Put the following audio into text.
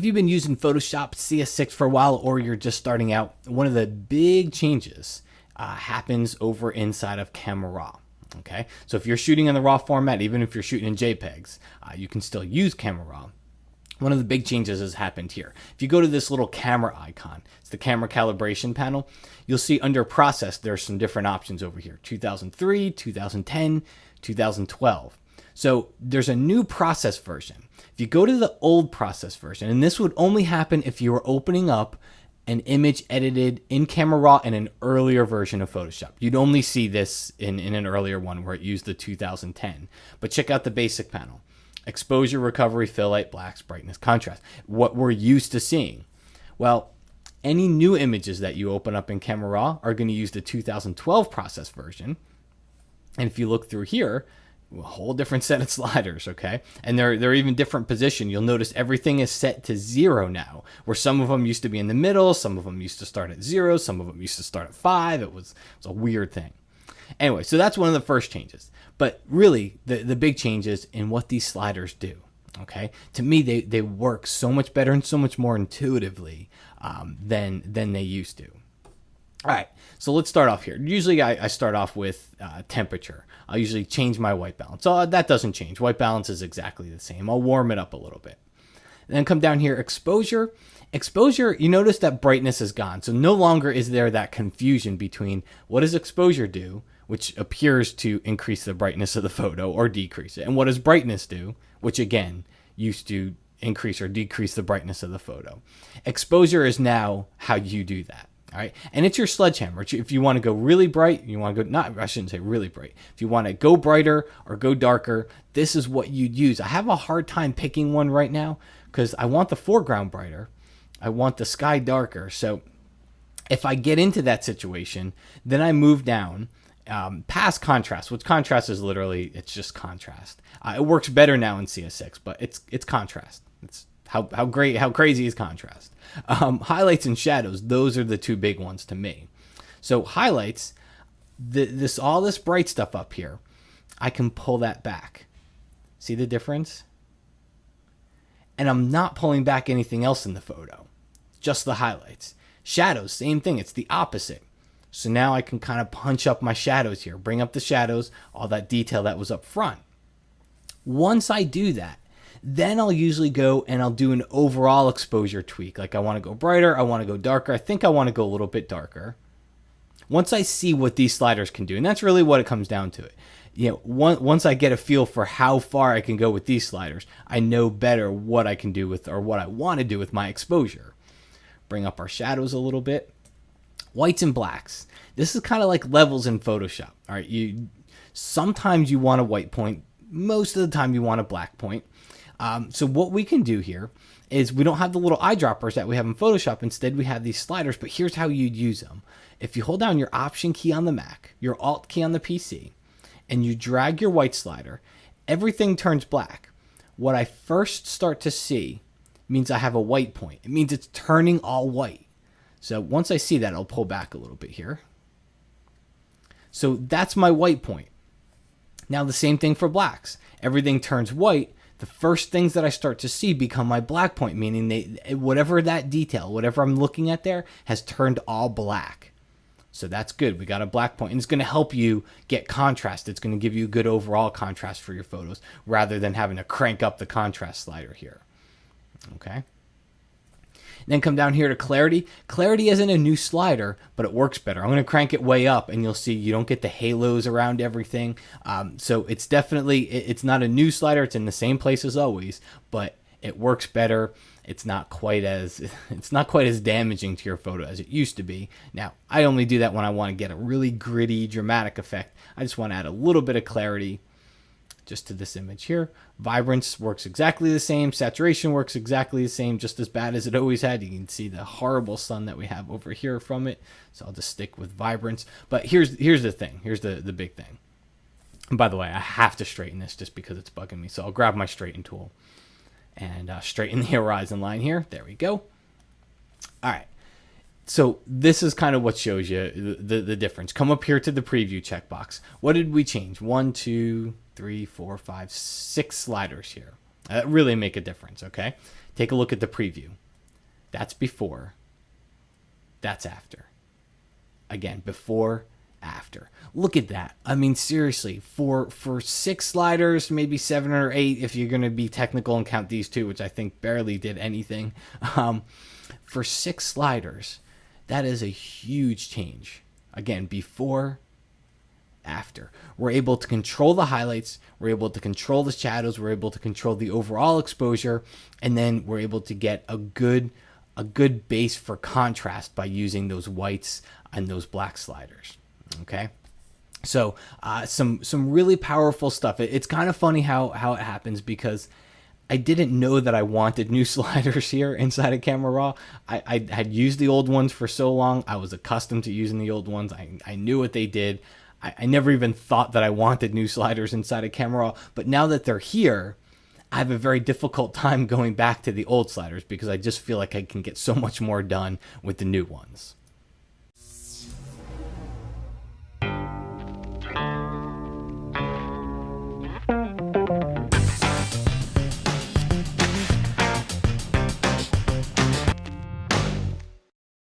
if you've been using Photoshop CS6 for a while, or you're just starting out, one of the big changes happens over inside of Camera Raw. Okay, so if you're shooting in the RAW format, even if you're shooting in JPEGs, you can still use Camera Raw. One of the big changes has happened here. If you go to this little camera icon, it's the camera calibration panel, you'll see under process, there's some different options over here. 2003, 2010, 2012. So there's a new process version. If you go to the old process version, and this would only happen if you were opening up an image edited in Camera Raw in an earlier version of Photoshop. You'd only see this in an earlier one where it used the 2010. But check out the basic panel. Exposure, recovery, fill light, blacks, brightness, contrast. What we're used to seeing. Well, any new images that you open up in Camera Raw are going to use the 2012 process version. And if you look through here, a whole different set of sliders, okay? And they're even different position. You'll notice everything is set to 0 now, where some of them used to be in the middle, some of them used to start at 0, some of them used to start at 5. It was a weird thing. Anyway, so that's one of the first changes. But really, the big change is in what these sliders do, okay? To me, they work so much better and so much more intuitively than they used to. All right, so let's start off here. Usually I start off with temperature. I'll usually change my white balance. So that doesn't change. White balance is exactly the same. I'll warm it up a little bit. And then come down here, exposure. Exposure, you notice that brightness is gone. So no longer is there that confusion between what does exposure do, which appears to increase the brightness of the photo or decrease it, and what does brightness do, which again used to increase or decrease the brightness of the photo. Exposure is now how you do that. All right. And it's your sledgehammer. If you want to go really bright, you want to go, I shouldn't say really bright. If you want to go brighter or go darker, this is what you'd use. I have a hard time picking one right now because I want the foreground brighter. I want the sky darker. So if I get into that situation, then I move down past contrast, which contrast is literally, it's just contrast. It works better now in CS6, but it's contrast. It's how crazy is contrast. Highlights and shadows, those are the two big ones to me. So highlights, all this bright stuff up here, I can pull that back. See the difference? And I'm not pulling back anything else in the photo, just the highlights. Shadows, same thing, it's the opposite. So now I can kind of punch up my shadows here, bring up the shadows, all that detail that was up front. Once I do that, then I'll usually go and I'll do an overall exposure tweak. Like I want to go brighter, I want to go darker. I think I want to go a little bit darker. Once I see what these sliders can do, and that's really what it comes down to it. You know, once I get a feel for how far I can go with these sliders, I know better what I can do with, or what I want to do with my exposure. Bring up our shadows a little bit. Whites and blacks. This is kind of like levels in Photoshop. All right, sometimes you want a white point. Most of the time you want a black point. So what we can do here is we don't have the little eyedroppers that we have in Photoshop. Instead, we have these sliders, but here's how you'd use them. If you hold down your Option key on the Mac, your Alt key on the PC, and you drag your white slider, everything turns black. What I first start to see means I have a white point. It means it's turning all white. So once I see that, I'll pull back a little bit here. So that's my white point. Now the same thing for blacks. Everything turns white. The first things that I start to see become my black point, meaning whatever that detail, whatever I'm looking at there, has turned all black. So that's good. We got a black point. And it's going to help you get contrast. It's going to give you a good overall contrast for your photos rather than having to crank up the contrast slider here. Okay. Then come down here to clarity. Clarity isn't a new slider, but it works better. I'm going to crank it way up and you'll see you don't get the halos around everything. So it's definitely, it's not a new slider. It's in the same place as always, but it works better. It's not quite as damaging to your photo as it used to be. Now, I only do that when I want to get a really gritty, dramatic effect. I just want to add a little bit of clarity just to this image here. Vibrance works exactly the same. Saturation works exactly the same, just as bad as it always had. You can see the horrible sun that we have over here from it. So I'll just stick with vibrance. But here's the thing. Here's the big thing. And by the way, I have to straighten this just because it's bugging me. So I'll grab my straighten tool and straighten the horizon line here. There we go. All right. So this is kind of what shows you the difference. Come up here to the preview checkbox. What did we change? 1, 2, 3, 4, 5, 6 sliders here. Really make a difference, okay? Take a look at the preview. That's before. That's after. Again, before, after. Look at that. I mean, seriously, for 6 sliders, maybe 7 or 8, if you're going to be technical and count these two, which I think barely did anything. For 6 sliders, that is a huge change. Again, before, after. We're able to control the highlights, we're able to control the shadows, we're able to control the overall exposure, and then we're able to get a good base for contrast by using those whites and those black sliders. Okay, so some really powerful stuff. It's kind of funny how it happens, because I didn't know that I wanted new sliders here inside of Camera Raw. I had used the old ones for so long. I was accustomed to using the old ones. I knew what they did. I never even thought that I wanted new sliders inside of Camera Raw. But now that they're here, I have a very difficult time going back to the old sliders, because I just feel like I can get so much more done with the new ones.